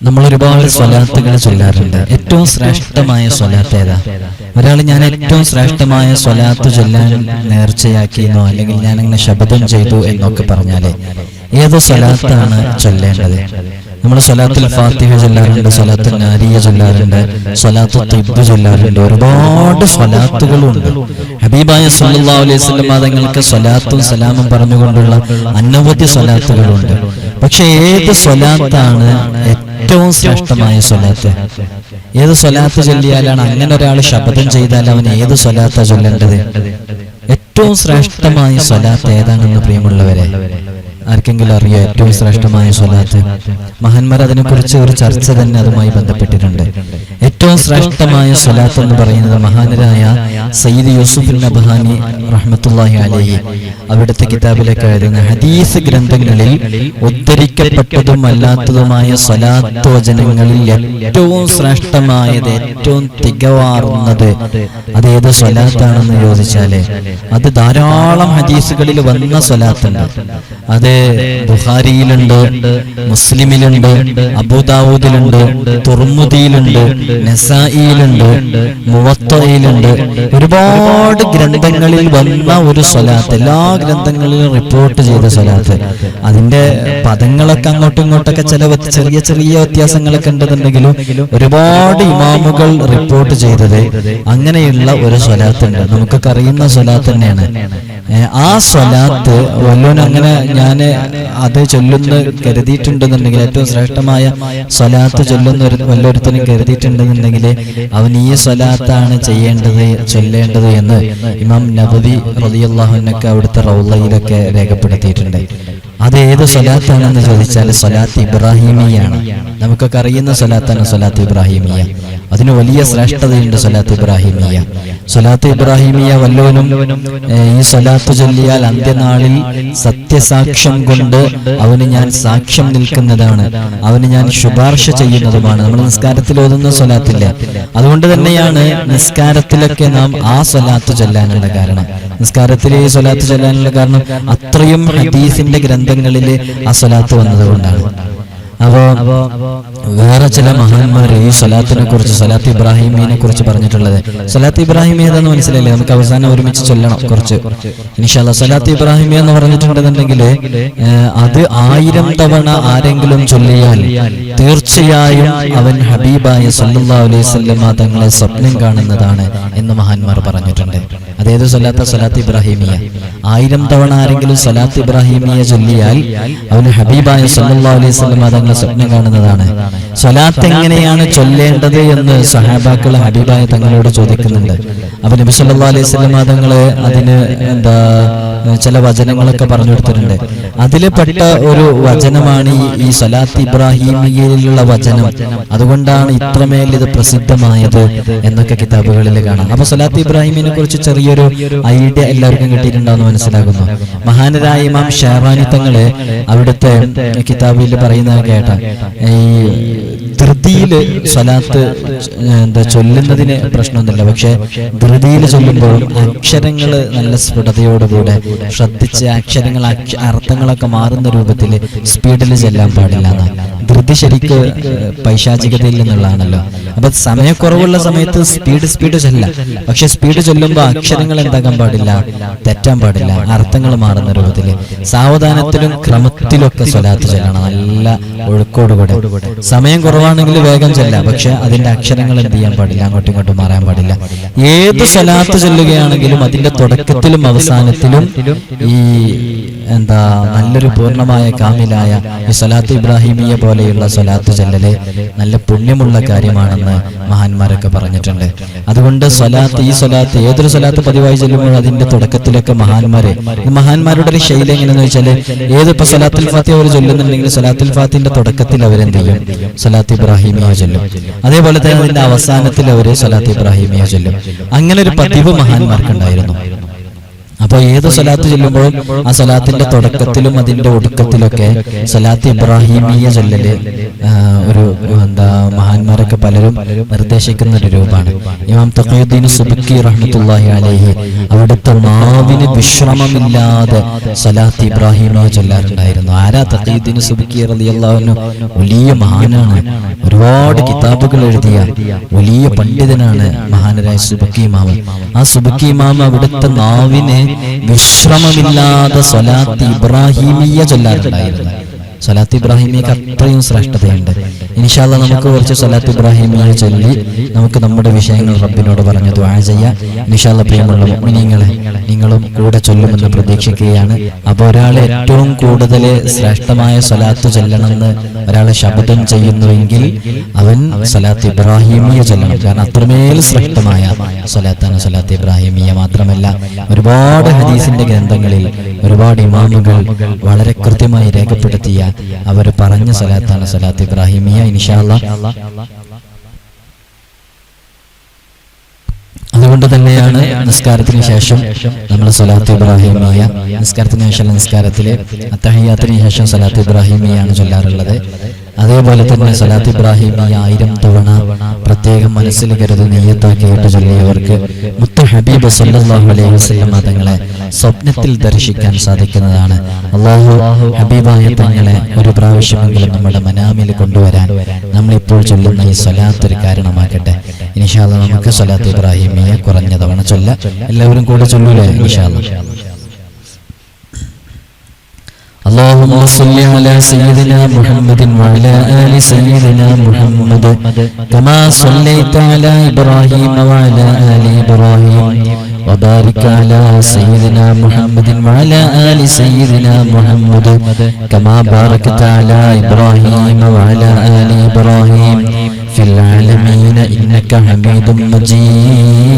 നമ്മൾ ഒരുപാട് സ്വലാത്തുകൾ ചൊല്ലാറുണ്ട്. ഏറ്റവും ശ്രേഷ്ഠമായ സ്വലാത്ത് ഏതാ? ഒരാൾ ഞാൻ ഏറ്റവും ശ്രേഷ്ഠമായ സ്വലാത്ത് ചൊല്ലാൻ നേർച്ചയാക്കിയെന്നോ അല്ലെങ്കിൽ ഞാൻ അങ്ങനെ ശപഥം ചെയ്തു എന്നൊക്കെ പറഞ്ഞാല് ഏത് സ്വലാത്താണ് ചൊല്ലേണ്ടത്? നമ്മൾ സ്വലാത്തുൽ ഫാത്തിഹ ചൊല്ലാറുണ്ട്, സ്വലാത്തുൽ നാരിയ ചൊല്ലാറുണ്ട്, സ്വലാത്തുൽ തിബ്ബ് ചൊല്ലാറുണ്ട്. ഒരുപാട് സ്വലാത്തുകളുണ്ട്. ഹബീബായ സല്ലല്ലാഹു അലൈഹി വസല്ലം തങ്ങൾക്ക് സ്വലാത്തും സലാമും പറഞ്ഞുകൊണ്ടുള്ള അനവധി സ്വലാത്തുകളുണ്ട്. പക്ഷെ ഏത് സ്വലാത്താണ് ഏറ്റവും ശ്രേഷ്ഠമായ സ്വലാത്ത്? ഏത് സ്വലാത്ത് ചൊല്ലിയാലാണ്, അങ്ങനെ ഒരാൾ ശപഥം ചെയ്താൽ അവൻ ഏത് സ്വലാത്താ ചൊല്ലേണ്ടത്? ഏറ്റവും ശ്രേഷ്ഠമായ സ്വലാത്ത് ഏതാണെന്ന് പ്രിയമുള്ളവരെ ആർക്കെങ്കിലും അറിയോ? ഏറ്റവും ശ്രേഷ്ഠമായ സ്വലാത്ത് മഹാന്മാർ അതിനെക്കുറിച്ച് ഒരു ചർച്ച തന്നെ അതുമായി ബന്ധപ്പെട്ടിട്ടുണ്ട്. ഏറ്റവും ശ്രേഷ്ഠമായ സ്വലാത്ത് എന്ന് പറയുന്നത് മഹാനരായ സയ്യിദ് യൂസുഫ് നബ്ഹാനി റഹ്മത്തുള്ളാഹി അലൈഹി അവിടുത്തെ കിതാബിലേക്ക് എഴുതുന്ന ഹദീസ് ഗ്രന്ഥങ്ങളിൽ ഉദ്ധരിക്കപ്പെട്ടതും അല്ലാത്തതുമായ സ്വലാത്ത് വചനങ്ങളിൽ ഏറ്റവും ശ്രേഷ്ഠമായത്, ഏറ്റവും തികവാർന്നത് അതേത് സ്വലാത്താണെന്ന് ചോദിച്ചാല് അത് ധാരാളം ഹദീസുകളിൽ വന്ന സ്വലാത്തുണ്ട്. അത് ബുഖാരിയിലുണ്ട്, മുസ്ലിമിലുണ്ട്, അബൂദാവൂദിലുണ്ട്, തുർമുദിയിലുണ്ട്, നസായിയിലുണ്ട്, മുവത്തയിലുണ്ട്. ഒരുപാട് ഗ്രന്ഥങ്ങളിൽ വന്ന ഒരു സ്വലാത്ത്, എല്ലാ ഗ്രന്ഥങ്ങളിലും റിപ്പോർട്ട് ചെയ്ത സ്വലാത്ത്. അതിന്റെ പദങ്ങളൊക്കെ അങ്ങോട്ടും ഇങ്ങോട്ടൊക്കെ ചില ചെറിയ ചെറിയ വ്യത്യാസങ്ങളൊക്കെ ഉണ്ടെന്നുണ്ടെങ്കിലും ഒരുപാട് ഇമാമുകൾ റിപ്പോർട്ട് ചെയ്തത് അങ്ങനെയുള്ള ഒരു സ്വലാത്തുണ്ട്. നമുക്കൊക്കെ അറിയുന്ന സ്വലാത്ത് തന്നെയാണ്. ആ സ്വലാത്ത് വല്ലോനും അങ്ങനെ ഞാൻ അത് ചൊല്ലുന്ന കരുതിയിട്ടുണ്ടെന്നുണ്ടെങ്കിൽ, ഏറ്റവും ശ്രേഷ്ഠമായ സ്വലാത്ത് ചൊല്ലുന്ന വല്ലൊരുത്തനും കരുതിയിട്ടുണ്ടെന്നുണ്ടെങ്കിൽ അവൻ ഈ സ്വലാത്താണ് ചെയ്യേണ്ടത്, ചൊല്ലേണ്ടത് എന്ന് ഇമാം നബവി റളിയല്ലാഹു അൻഹു അവിടുത്തെ റൗളയിലൊക്കെ രേഖപ്പെടുത്തിയിട്ടുണ്ട്. അത് ഏത് സ്വലാത്താണെന്ന് ചോദിച്ചാൽ സ്വലാത്ത് ഇബ്രാഹിമിയാണ്. നമുക്കൊക്കെ അറിയുന്ന സ്വലാത്താണ് സ്വലാത്ത് ഇബ്രാഹിമിയ. അതിന് വലിയ ശ്രേഷ്ഠതയുണ്ട് സ്വലാത്ത് ഇബ്രാഹിമിയ. സ്വലാത്ത് ഇബ്രാഹിമിയ വല്ലോനും ഈ സ്വലാത്ത് ചൊല്ലിയാൽ അന്ത്യനാളിൽ സത്യസാക്ഷ്യം കൊണ്ട് അവന് ഞാൻ സാക്ഷ്യം നിൽക്കുന്നതാണ്, അവന് ഞാൻ ശുപാർശ ചെയ്യുന്നതുമാണ്. നമ്മൾ നിസ്കാരത്തിൽ ഓതുന്ന സ്വലാത്തില്ല, അതുകൊണ്ട് തന്നെയാണ് നിസ്കാരത്തിലൊക്കെ നാം ആ സ്വലാത്ത് ചൊല്ലാനുള്ള കാരണം. നിസ്കാരത്തിലെ ഈ സ്വലാത്ത് ചൊല്ലാനുള്ള കാരണം അത്രയും ഹദീസിന്റെ ഗ്രന്ഥങ്ങളില് ആ സ്വലാത്ത് വന്നതുകൊണ്ടാണ്. അപ്പോ വേറെ ചില മഹാന്മാർ ഈ സ്വലാത്തിനെ കുറിച്ച്, സ്വലാത്ത് ഇബ്രാഹിമിനെ കുറിച്ച് പറഞ്ഞിട്ടുള്ളത്, സ്വലാത്ത് ഇബ്രാഹിമി ഏതാന്ന് മനസ്സിലായില്ലേ? നമുക്ക് അവസാനം ഒരുമിച്ച് ചൊല്ലണം കുറച്ച് ഇൻഷാ അല്ലാഹ്. സ്വലാത്ത് ഇബ്രാഹിമി എന്ന് പറഞ്ഞിട്ടുണ്ടെന്നുണ്ടെങ്കിൽ അത് 1000 തവണ ആരെങ്കിലും ചൊല്ലിയാൽ തീർച്ചയായും അവൻ ഹബീബായ സല്ലല്ലാഹു അലൈഹി വസല്ലം തങ്ങളെ സ്വപ്നം കാണുന്നതാണ് എന്ന് മഹാന്മാർ പറഞ്ഞിട്ടുണ്ട്. അതേത് സ്വലാത്ത? സ്വലാത്ത് ഇബ്രാഹിമിയ. 1000 തവണ ആരെങ്കിലും സ്വലാത്ത് ഇബ്രാഹിമിയ ചൊല്ലിയാൽ അവന് ഹബീബായ സല്ലല്ലാഹു അലൈഹി വസല്ലം തങ്ങളെ സ്വപ്നം കാണുന്നതാണ്. സ്വലാത്ത് എങ്ങനെയാണ് ചൊല്ലേണ്ടത് എന്ന് സഹാബാക്കൾ ഹബീബായ തങ്ങളോട് ചോദിക്കുന്നുണ്ട്. അപ്പൊ നബി സല്ലല്ലാഹു അലൈഹി വസല്ലം തങ്ങള് അതിന് ചില വചനങ്ങളൊക്കെ പറഞ്ഞു കൊടുത്തിട്ടുണ്ട്. അതിൽ പെട്ട ഒരു വചനമാണ് ഈ സ്വലാത്ത് ഇബ്രാഹിമിയയിലുള്ള വചനം. അതുകൊണ്ടാണ് ഇത്രമേൽ ഇത് പ്രസിദ്ധമായത് എന്നൊക്കെ കിതാബുകളിൽ കാണാം. അപ്പൊ സ്വലാത്ത് ഇബ്രാഹിമിനെ കുറിച്ച് ചെറിയൊരു ഐഡിയ എല്ലാവർക്കും കിട്ടിയിട്ടുണ്ടാവുമെന്ന് മനസ്സിലാകുന്നു. മഹാനരായ ഇമാം ഷഹറാനി തങ്ങള് അവിടുത്തെ കിതാബിൽ പറയുന്നത് കേട്ട ഈ ധൃതിയില് സ്വലാത്ത് ചൊല്ലുന്നതിന് പ്രശ്നമൊന്നുമില്ല. പക്ഷെ ധൃതിയിൽ ചൊല്ലുമ്പോഴും അക്ഷരങ്ങൾ നല്ല സ്ഫുടതയോടുകൂടെ ശ്രദ്ധിച്ച് അക്ഷരങ്ങൾ അർത്ഥങ്ങളൊക്കെ മാറുന്ന രൂപത്തിൽ സ്പീഡിൽ ചെല്ലാൻ പാടില്ല എന്നാണ്. ധൃതി ശരിക്ക് പൈശാചികതയിൽ നിന്നുള്ളതാണല്ലോ. അപ്പൊ സമയക്കുറവുള്ള സമയത്ത് സ്പീഡ് ചെല്ലാം. പക്ഷെ സ്പീഡ് ചൊല്ലുമ്പോൾ അക്ഷരങ്ങൾ എന്താക്കാൻ പാടില്ല, തെറ്റാൻ പാടില്ല, അർത്ഥങ്ങൾ മാറുന്ന രൂപത്തിൽ സാവധാനത്തിലും ക്രമത്തിലൊക്കെ സ്വലാത്ത് ചൊല്ലണം, നല്ല ഒഴുക്കോടുകൂടെ. സമയം കുറവാണെങ്കിൽ വേഗം ചെല്ലാം, പക്ഷെ അതിന്റെ അക്ഷരങ്ങൾ എന്ത് ചെയ്യാൻ പാടില്ല, അങ്ങോട്ടും ഇങ്ങോട്ടും മാറാൻ പാടില്ല. ഏത് സ്വലാത്ത് ചൊല്ലുകയാണെങ്കിലും അതിന്റെ തുടക്കത്തിലും അവസാനത്തിലും ഈ നല്ലൊരു പൂർണ്ണമായ കാമിലായ ഈ സ്വലാത്ത് ഇബ്രാഹിമിയ പോലെയുള്ള സ്വലാത്ത് ചൊല്ലല് നല്ല പുണ്യമുള്ള കാര്യമാണെന്ന് മഹാന്മാരൊക്കെ പറഞ്ഞിട്ടുണ്ട്. അതുകൊണ്ട് ഈ സ്വലാത്ത് ഏതൊരു സ്വലാത്ത് പതിവായി ചൊല്ലുമ്പോൾ അതിന്റെ തുടക്കത്തിലൊക്കെ മഹാന്മാരുടെ ഒരു ശൈലി എങ്ങനെയെന്ന് വെച്ചാല്, ഏതിപ്പോ സ്വലാത്തുൽ ഫാത്തിഹ അവർ ചൊല്ലുന്നുണ്ടെങ്കിൽ സ്വലാത്തുൽ ഫാത്തിഹിന്റെ തുടക്കത്തിൽ അവരെന്ത് ചെയ്യും, സ്വലാത്ത് ഇബ്രാഹിമിയ ചൊല്ലും. അതേപോലെ തന്നെ അതിന്റെ അവസാനത്തിൽ അവര് സ്വലാത്ത് ഇബ്രാഹിമിയ ചൊല്ലും. അങ്ങനെ ഒരു പതിവ് മഹാന്മാർക്കുണ്ടായിരുന്നു. അപ്പൊ ഏത് സ്വലാത്ത് ചൊല്ലുമ്പോഴും ആ സ്വലാത്തിന്റെ തുടക്കത്തിലും അതിന്റെ ഒടുക്കത്തിലൊക്കെ സ്വലാത്ത് ഇബ്രാഹിമിയ ചൊല്ലല് ഒരു മഹാന്മാരൊക്കെ പലരും നിർദ്ദേശിക്കുന്ന ഒരു രൂപമാണ്. ഇമാം തഖിയുദ്ദീൻ സുബ്കി റഹ്മത്തുള്ളാഹി അലൈഹി അവിടുത്തെ നാവിന് വിശ്രമമില്ലാതെ സ്വലാത്ത് ഇബ്രാഹിമിയ ചൊല്ലാറുണ്ടായിരുന്നു. ആരാ തഖിയുദ്ദീൻ സുബ്കി റളിയല്ലാഹു അൻഹു? വലിയ മഹാനാണ്, ഒരുപാട് കിതാബുകൾ എഴുതിയ വലിയ പണ്ഡിതനാണ് മഹാനരായ സുബ്കി ഇമാം. ആ സുബ്കി ഇമാം അവിടുത്തെ നാവിന് വിശ്രമമില്ലാതെ സ്വലാത്ത് ഇബ്രാഹിമിയ ചൊല്ലാറുണ്ടായിരുന്നു. സ്വലാത്ത് ഇബ്രാഹിമിയക്ക് അത്രയും ശ്രേഷ്ഠതയുണ്ട്. ഇൻഷാ അല്ലാഹ് നമുക്ക് കുറച്ച് സ്വലാത്ത് ഇബ്രാഹിമിയ ചൊല്ലി നമുക്ക് നമ്മുടെ വിഷയങ്ങൾ റബ്ബിനോട് പറഞ്ഞു ദുആ ചെയ്യാം. ഇൻഷാ അല്ലാഹ് പ്രിയമുള്ള മുഅ്മിനീങ്ങളെ, നിങ്ങളും കൂടെ ചൊല്ലുമെന്ന് പ്രതീക്ഷിക്കുകയാണ്. അപ്പോൾ ഒരാൾ ഏറ്റവും കൂടുതൽ ശ്രേഷ്ഠമായ സ്വലാത്ത് ചൊല്ലണമെന്ന് ഒരാൾ ശബ്ദം ചെയ്യുന്നുവെങ്കിൽ അവൻ സ്വലാത്ത് ഇബ്രാഹിമിയ ചൊല്ലണം. കാരണം അത്രമേൽ ശ്രേഷ്ഠമായ സ്വലാത്താണ് സ്വലാത്ത് ഇബ്രാഹിമിയ. മാത്രമല്ല ഒരുപാട് ഹദീസിന്റെ ഗ്രന്ഥങ്ങളിൽ ഒരുപാട് ഇമാമുകൾ വളരെ കൃത്യമായി രേഖപ്പെടുത്തിയ അവർ പറഞ്ഞ സ്വലാത്താണ് സ്വലാത്ത് ഇബ്രാഹിമിയ. ഇൻഷാ അല്ലാഹ് അതുകൊണ്ട് തന്നെയാണ് നിസ്കാരത്തിന് ശേഷം നമ്മൾ സ്വലാത്ത് ഇബ്രാഹിമിയ, നിസ്കാരത്തിന് ശേഷം നിസ്കാരത്തില് അത്തഹിയ്യാത്തിന് ശേഷം സ്വലാത്ത് ഇബ്രാഹിമിയാണ് ചൊല്ലാറുള്ളത്. അതേപോലെ തന്നെ സ്വലാത്ത് ഇബ്രാഹിമിയ 1000 തവണ പ്രത്യേകം മനസ്സിൽ കരുതി നിയ്യത്താക്കിയിട്ട് ചൊല്ലിയവർക്ക് മുത്ത് ഹബീബ് സല്ലല്ലാഹു അലൈഹി വസല്ലം തങ്ങളെ സ്വപ്നത്തിൽ ദർശിക്കാൻ സാധിക്കുന്നതാണ്. അല്ലാഹു ഹബീബായ തങ്ങളെ ഒരു പ്രാവശ്യമെങ്കിലും നമ്മുടെ മനാമിൽ കൊണ്ടുവരാൻ നമ്മളിപ്പോൾ ചൊല്ലുന്ന ഈ സ്വലാത്ത് ഒരു കാരണമാക്കട്ടെ. ഇൻഷാ അല്ലാഹ് നമുക്ക് സ്വലാത്ത് ഇബ്രാഹിമിയ കുറഞ്ഞ തവണ ചൊല്ല. എല്ലാവരും കൂടെ ചൊല്ലൂലേ? ഇൻഷാ അല്ലാഹ്. اللهم صل على سيدنا محمد وعلى آل سيدنا محمد كما صليت على إبراهيم وعلى آل إبراهيم وبارك على سيدنا محمد وعلى آل سيدنا محمد كما باركت على إبراهيم وعلى آل إبراهيم في العالمين إنك حميد مجيد.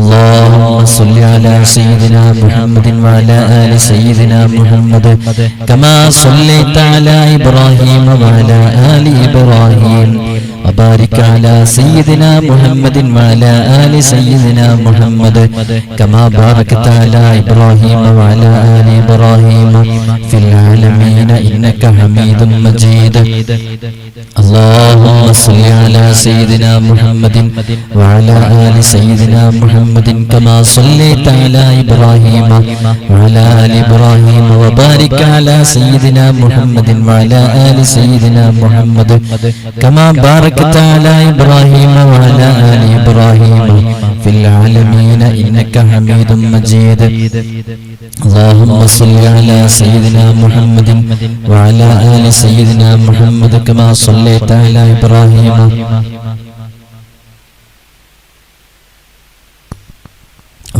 اللهم صل على سيدنا محمد وعلى آل سيدنا محمد كما صليت على إبراهيم وعلى آل إبراهيم وبارك على سيدنا محمد وعلى آل سيدنا محمد كما باركت على إبراهيم وعلى آل إبراهيم في العالمين إنك حميد مجيد. اللهم صل على سيدنا محمد وعلى آل سيدنا محمد كما صليت على إبراهيم وعلى آل إبراهيم وبارك على سيدنا محمد وعلى آل سيدنا محمد كما باركت على إبراهيم وعلى آل إبراهيم في العالمين إنك حميد مجيد. اللهم صل على سيدنا محمد وعلى آل سيدنا محمد كما صليت على إبراهيم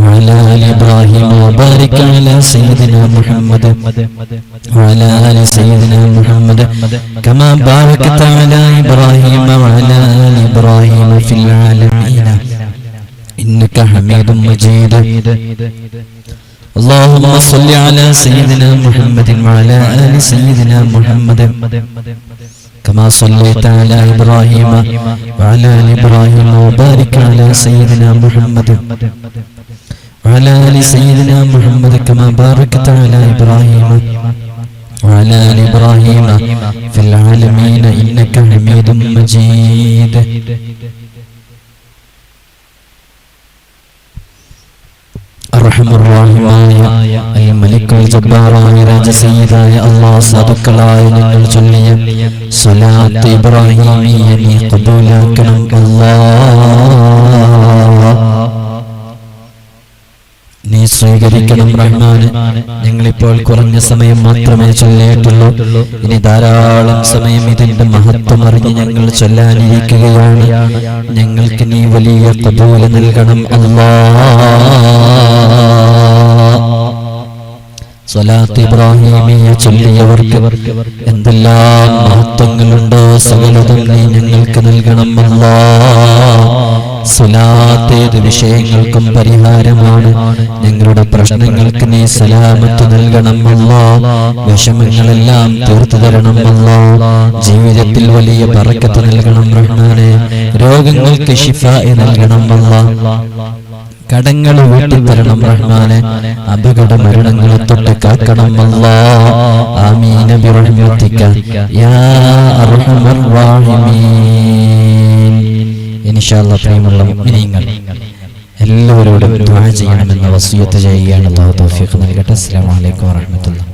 وعلى آل إبراهيم وبارك على سيدنا محمد وعلى آل سيدنا محمد كما باركت على إبراهيم وعلى آل إبراهيم في العالمين إنك حميد مجيد. اللهم صل على سيدنا محمد وعلى آل سيدنا محمد كما صليت على إبراهيم وعلى آل إبراهيم وبارك على سيدنا محمد وعلى آل سيدنا محمد كما باركت على إبراهيم وعلى آل إبراهيم في العالمين إنك حميد مجيد. റഹ്മാനായ അൽ മലിക്കുൽ ജബ്ബാറായ രാജസയ്യിദായ അല്ലാഹ് സാദുക്കളായ നിങ്ങൾ ചൊല്ലിയ സ്വലാത്ത് ഇബ്രാഹിമിയ നീ ഖബൂലാക്കണം അല്ലാഹ്, നീ സ്വീകരിക്കണം റഹ്മാന്. ഞങ്ങളിപ്പോൾ കുറഞ്ഞ സമയം മാത്രമേ ചൊല്ലിയിട്ടുള്ളൂ. ഇനി ധാരാളം സമയം ഇതിന്റെ മഹത്വം അറിഞ്ഞ് ഞങ്ങൾ ചൊല്ലാനിരിക്കുകയാണ്. ഞങ്ങൾക്ക് നീ വലിയ ഖബൂൽ നൽകണം അല്ലാഹ്. സ്വലാത്ത് ഇബ്രാഹിമിയ ചൊല്ലിയവർക്ക് എന്തെല്ലാം മഹത്വങ്ങളുണ്ടോ സകലതും നീ ഞങ്ങൾക്ക് നൽകണം അല്ലാഹ്. സ്വലാത്ത് ഏത് വിഷയങ്ങൾക്കും പരിഹാരമാണ്. ഞങ്ങളുടെ പ്രശ്നങ്ങൾക്ക് നീ സലാമത്ത് നൽകണം അല്ലാഹ്. വിഷമങ്ങളെല്ലാം തീർത്തു തരണം അല്ലാഹ്. ജീവിതത്തിൽ വലിയ ബറക്കത്ത് നൽകണം റഹ്മാനേ. രോഗങ്ങൾക്ക് ശിഫാ നൽകണം അല്ലാഹ്. കടങ്ങൾ വീട്ടിത്തരണം റഹ്മാനെ, അപകട മരണങ്ങളെ തൊട്ട് കാക്കണം അല്ലാഹ്. ആമീൻ ബിറഹ്മതിക യാ അർഹമർ റഹീമീൻ. ഇൻഷാ അല്ലാഹ് പ്രിയമുള്ള മുഅ്മിനീങ്ങൾ എല്ലാവരോടും ദുആ ചെയ്യണമെന്ന് വസിയത്ത് ചെയ്യുകയാണ്. അല്ലാഹു തൗഫീഖ് നൽകട്ടെ. അസ്സലാമു അലൈക്കും വറഹ്മത്തുള്ളാഹി.